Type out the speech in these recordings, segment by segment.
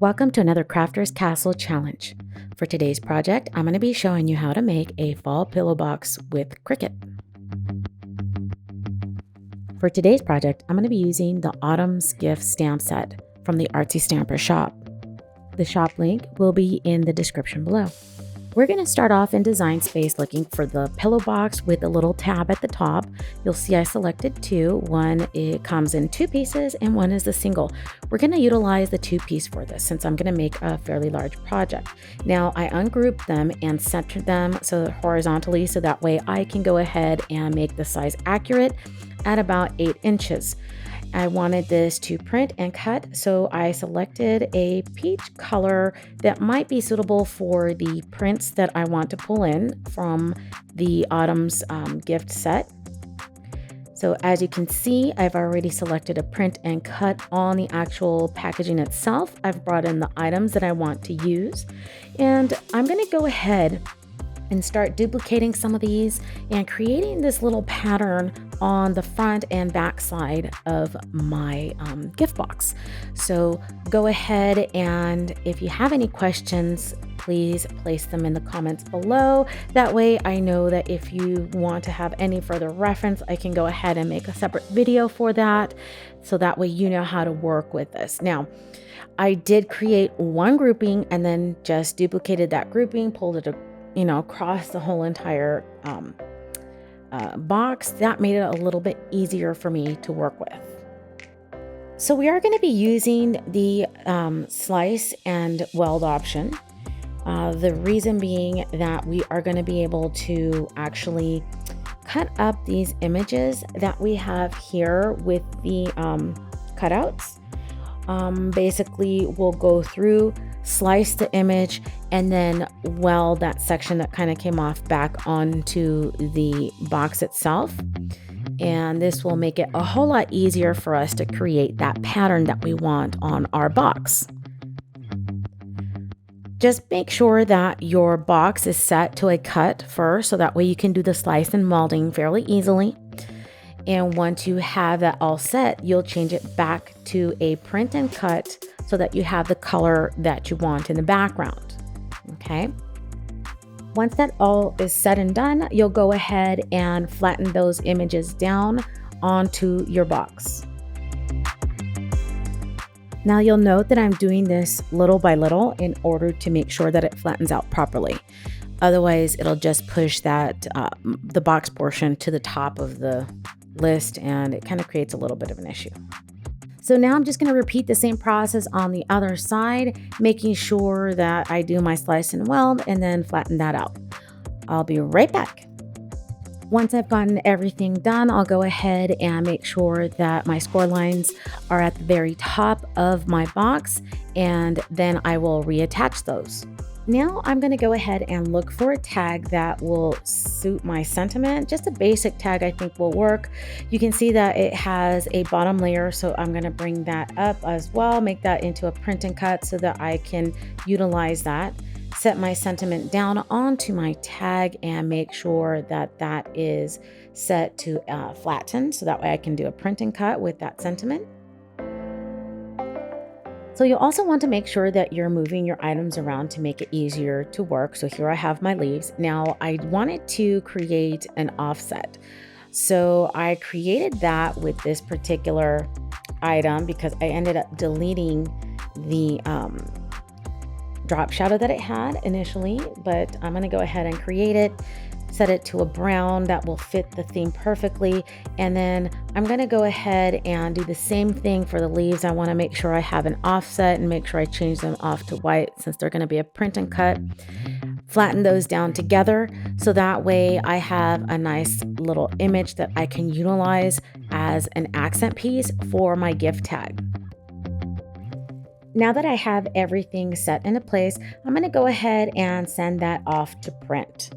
Welcome to another Crafter's Castle Challenge. For today's project, I'm going to be showing you how to make a fall pillow box with Cricut. For today's project, I'm going to be using the Autumn's Gift stamp set from the Artsy Stamper shop. The shop link will be in the description below. We're going to start off in Design Space looking for the pillow box with a little tab at the top. You'll see I selected two. One, it comes in two pieces and one is the single. We're going to utilize the two piece for this since I'm going to make a fairly large project. Now I ungrouped them and centered them horizontally so that way I can go ahead and make the size accurate at about 8 inches. I wanted this to print and cut, so I selected a peach color that might be suitable for the prints that I want to pull in from the Autumn's Gift set. So as you can see, I've already selected a print and cut on the actual packaging itself. I've brought in the items that I want to use, and I'm going to go ahead and start duplicating some of these and creating this little pattern on the front and back side of my gift box. So go ahead, and if you have any questions, please place them in the comments below. That way I know that if you want to have any further reference, I can go ahead and make a separate video for that. So that way you know how to work with this. Now, I did create one grouping and then just duplicated that grouping, pulled it across the whole entire box. That made it a little bit easier for me to work with. So we are going to be using the slice and weld option. The reason being that we are going to be able to actually cut up these images that we have here with the cutouts. Basically, we'll go through, slice the image, and then weld that section that kind of came off back onto the box itself. And this will make it a whole lot easier for us to create that pattern that we want on our box. Just make sure that your box is set to a cut first, so that way you can do the slice and welding fairly easily. And once you have that all set, you'll change it back to a print and cut so that you have the color that you want in the background. Okay. Once that all is said and done, you'll go ahead and flatten those images down onto your box. Now you'll note that I'm doing this little by little in order to make sure that it flattens out properly. Otherwise, it'll just push that the box portion to the top of the list, and it kind of creates a little bit of an issue. So now I'm just going to repeat the same process on the other side, making sure that I do my slice and weld and then flatten that out. I'll be right back. Once I've gotten everything done, I'll go ahead and make sure that my score lines are at the very top of my box, and then I will reattach those. Now I'm going to go ahead and look for a tag that will suit my sentiment. Just a basic tag I think will work. You can see that it has a bottom layer, so I'm going to bring that up as well, make that into a print and cut so that I can utilize that. Set my sentiment down onto my tag and make sure that that is set to flatten, so that way I can do a print and cut with that sentiment. So you'll also want to make sure that you're moving your items around to make it easier to work. So here I have my leaves. Now I wanted to create an offset. So I created that with this particular item because I ended up deleting the drop shadow that it had initially, but I'm going to go ahead and create it, set it to a brown that will fit the theme perfectly. And then I'm going to go ahead and do the same thing for the leaves. I want to make sure I have an offset and make sure I change them off to white since they're going to be a print and cut. Flatten those down together so that way I have a nice little image that I can utilize as an accent piece for my gift tag. Now that I have everything set into place, I'm going to go ahead and send that off to print.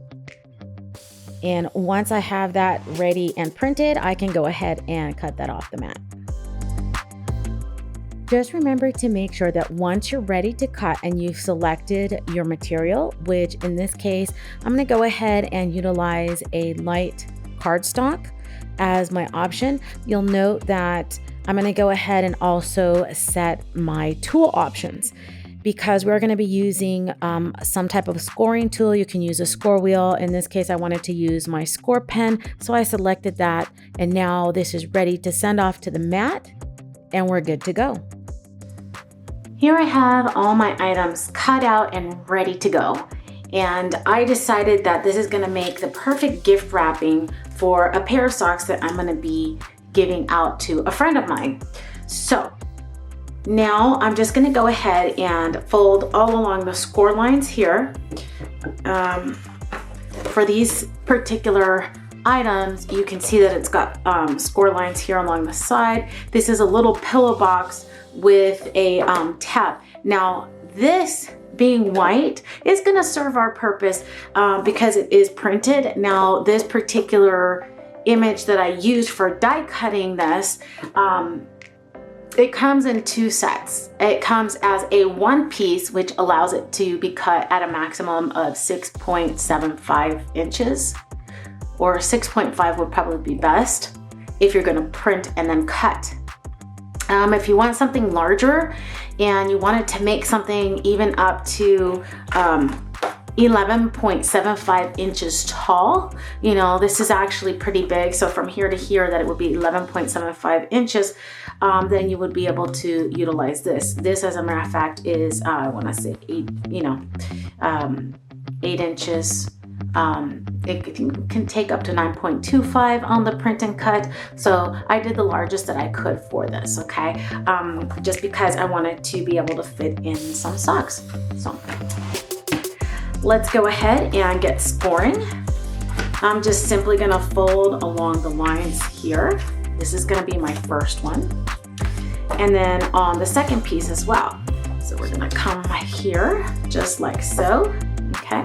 And once I have that ready and printed, I can go ahead and cut that off the mat. Just remember to make sure that once you're ready to cut and you've selected your material, which in this case, I'm going to go ahead and utilize a light cardstock as my option. You'll note that I'm going to go ahead and also set my tool options. because we're going to be using some type of scoring tool. You can use a score wheel. In this case, I wanted to use my score pen, so I selected that, and now this is ready to send off to the mat, and we're good to go. Here I have all my items cut out and ready to go. And I decided that this is gonna make the perfect gift wrapping for a pair of socks that I'm gonna be giving out to a friend of mine. So now I'm just gonna go ahead and fold all along the score lines here. For these particular items, you can see that it's got score lines here along the side. This is a little pillow box with a tab. Now this being white is going to serve our purpose because it is printed. Now this particular image that I used for die cutting this, it comes in two sets. It comes as a one piece, which allows it to be cut at a maximum of 6.75 inches, or 6.5 would probably be best if you're going to print and then cut. If you want something larger and you wanted to make something even up to 11.75 inches tall, you know, this is actually pretty big. So from here to here, that it would be 11.75 inches, then you would be able to utilize this. This, as a matter of fact, is, I want to say 8 inches. It can take up to 9.25 on the print and cut. So I did the largest that I could for this, okay? Just because I wanted to be able to fit in some socks. So let's go ahead and get scoring. I'm just simply gonna fold along the lines here. This is gonna be my first one. And then on the second piece as well. So we're gonna come here, just like so, okay?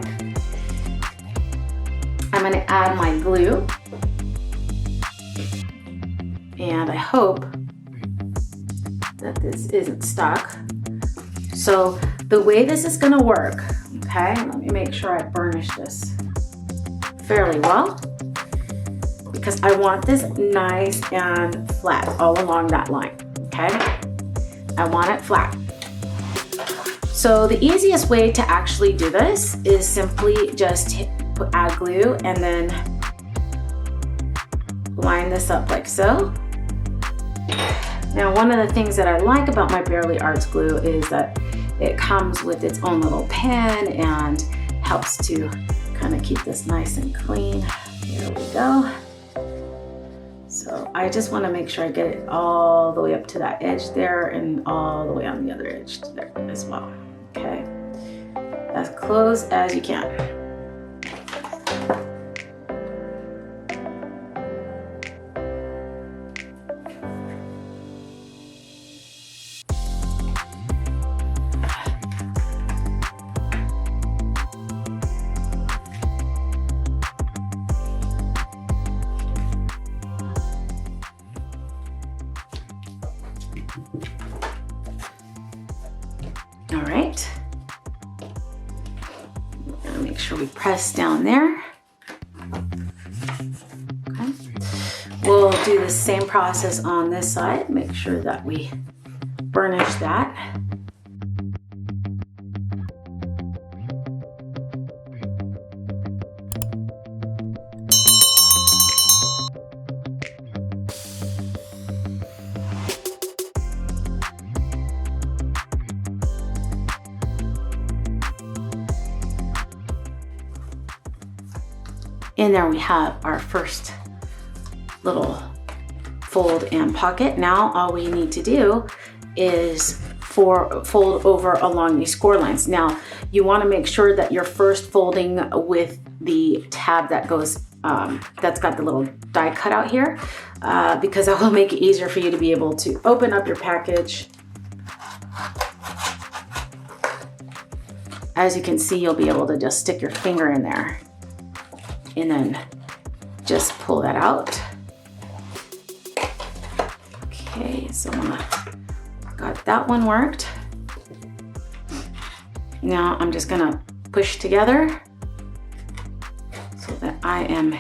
I'm going to add my glue, and I hope that this isn't stuck. So the way this is going to work, okay, let me make sure I burnish this fairly well, because I want this nice and flat all along that line, okay? I want it flat. So the easiest way to actually do this is simply just add glue and then line this up like so. Now, one of the things that I like about my Barely Arts glue is that it comes with its own little pen and helps to kind of keep this nice and clean. There we go. So I just want to make sure I get it all the way up to that edge there and all the way on the other edge there as well. Okay, as close as you can. All right, gotta make sure we press down there. Okay, we'll do the same process on this side. Make sure that we burnish that. And there we have our first little fold and pocket. Now all we need to do is fold over along these score lines. Now you want to make sure that you're first folding with the tab that goes, that's got the little die cut out here, because that will make it easier for you to be able to open up your package. As you can see, you'll be able to just stick your finger in there and then just pull that out. Okay, so got that one worked. Now I'm just gonna push together so that I am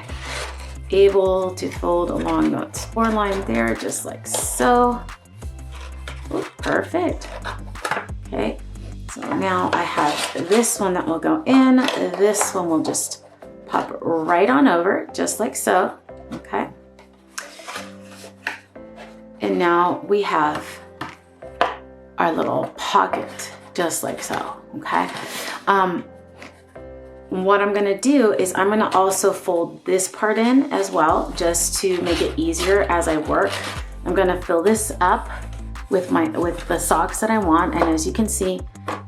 able to fold along the score line there, just like so. Ooh, perfect. Okay, so now I have this one that will go in. This one will just pop right on over, just like so, okay? And now we have our little pocket, just like so, okay? What I'm gonna do is I'm gonna also fold this part in as well, just to make it easier as I work. I'm gonna fill this up with the socks that I want, and as you can see,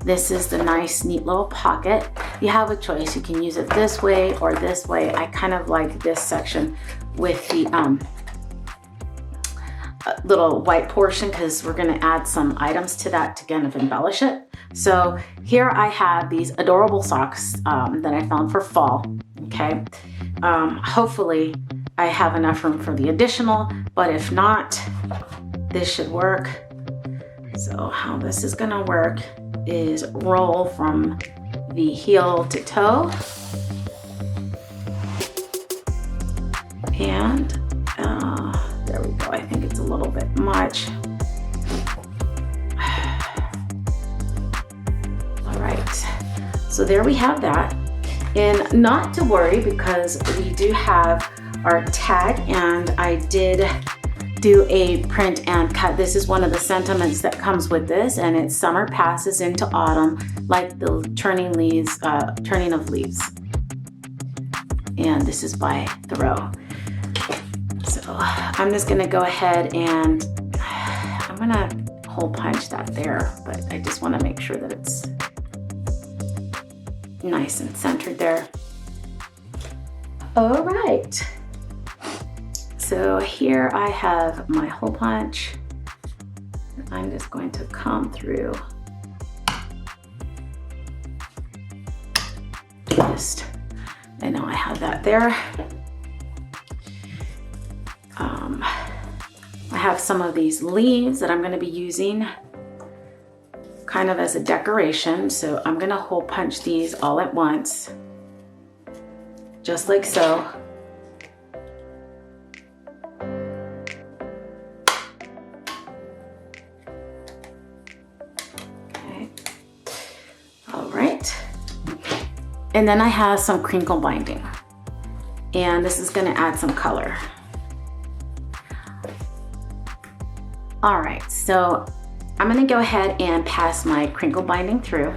this is the nice, neat little pocket. You have a choice. You can use it this way or this way. I kind of like this section with the little white portion because we're gonna add some items to that to kind of embellish it. So here I have these adorable socks that I found for fall, okay? Hopefully I have enough room for the additional, but if not, this should work. So how this is gonna work is roll from the heel to toe. And there we go. I think it's a little bit much. All right, so there we have that. And not to worry, because we do have our tag, and I did do a print and cut. This is one of the sentiments that comes with this, and it's summer passes into autumn like the turning of leaves. And this is by Thoreau. So I'm just gonna go ahead and I'm gonna hole punch that there, but I just wanna make sure that it's nice and centered there. All right. So here I have my hole punch. I'm just going to come through just, and now I have that there. I have some of these leaves that I'm going to be using kind of as a decoration. So I'm going to hole punch these all at once, just like so. And then I have some crinkle binding, and this is gonna add some color. All right, so I'm gonna go ahead and pass my crinkle binding through,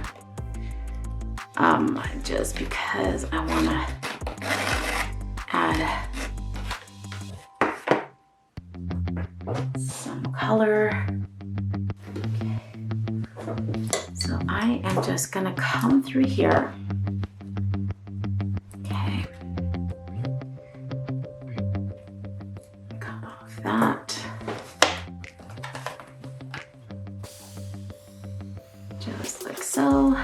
just because I wanna add some color. Okay. So I am just gonna come through here. That just like so.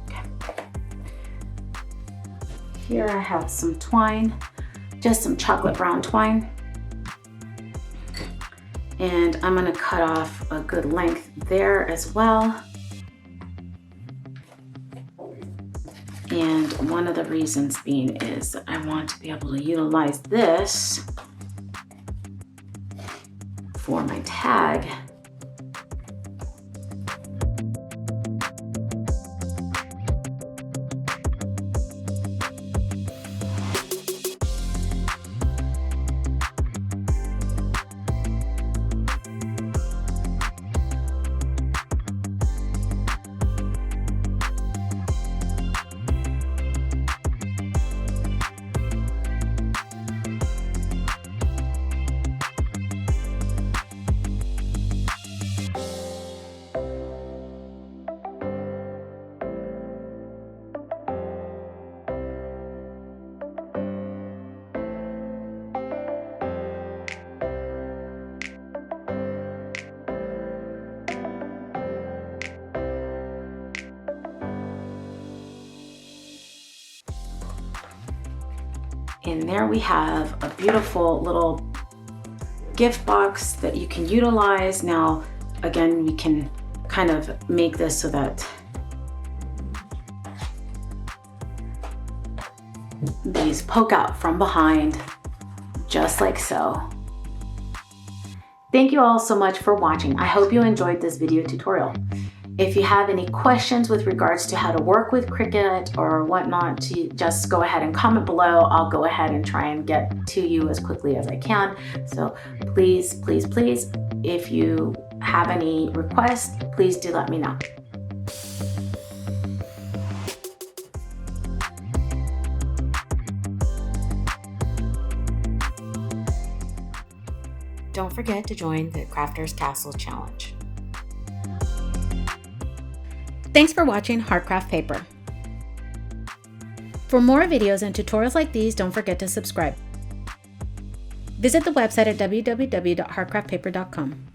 Okay. Here I have some twine, just some chocolate brown twine, and I'm going to cut off a good length there as well. And one of the reasons being is that I want to be able to utilize this for my tag. And there we have a beautiful little gift box that you can utilize. Now, again, we can kind of make this so that these poke out from behind, just like so. Thank you all so much for watching. I hope you enjoyed this video tutorial. If you have any questions with regards to how to work with Cricut or whatnot, just go ahead and comment below. I'll go ahead and try and get to you as quickly as I can. So please, please, please, if you have any requests, please do let me know. Don't forget to join the Crafters Castle Challenge. Thanks for watching HeartcraftPaper. For more videos and tutorials like these, don't forget to subscribe. Visit the website at www.heartcraftpaper.com.